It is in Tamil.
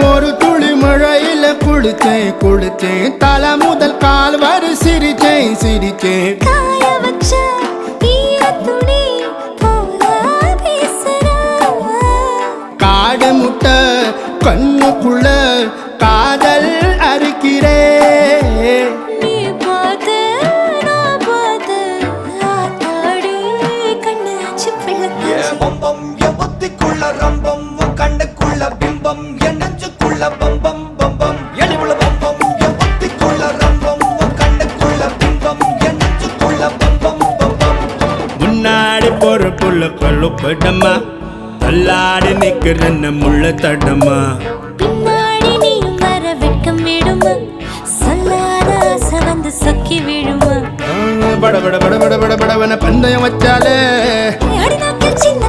ஒரு துளி மழையில குளிச்சேன் குளிச்சேன் தலை முதல் கால் வரை சிரிச்சேன் சிரிச்சேன் காய வச்ச ஈரத்துணி போல பேசுற காடு முட்டை கண்ணுக்குள்ள காதல் அறுக்கிறே நீ பார்த்து நான் பார்த்து ஆத்தாடி கண்ணு ஆச்சு பிள்ளை பம்பம் என் புத்திக்குள்ள ரம்பம் உன் கண்ணுக்குள்ள பிம்பம் என் நெஞ்சுக்குள்ள பம்பம் பம்பம் எளிவுள்ள பம்பம் என் புத்திக்குள்ள ரம்பம் உன் கண்ணுக்குள்ள பிம்பம் என் நெஞ்சுக்குள்ள பம்பம் பம்பம் முன்னாடி போற புள்ள கழுப்படமா தள்ளாடி நிக்கிறன்ன முள்ள தடமா பின்னாடி நீயும் வர வெட்கம் விடுமா சொல்லாத ஆசை வந்து சொக்கி விடுமா பட பட பட பட பட படவன பந்தயம் வச்சாலே அடி நாக்கில் சின்ன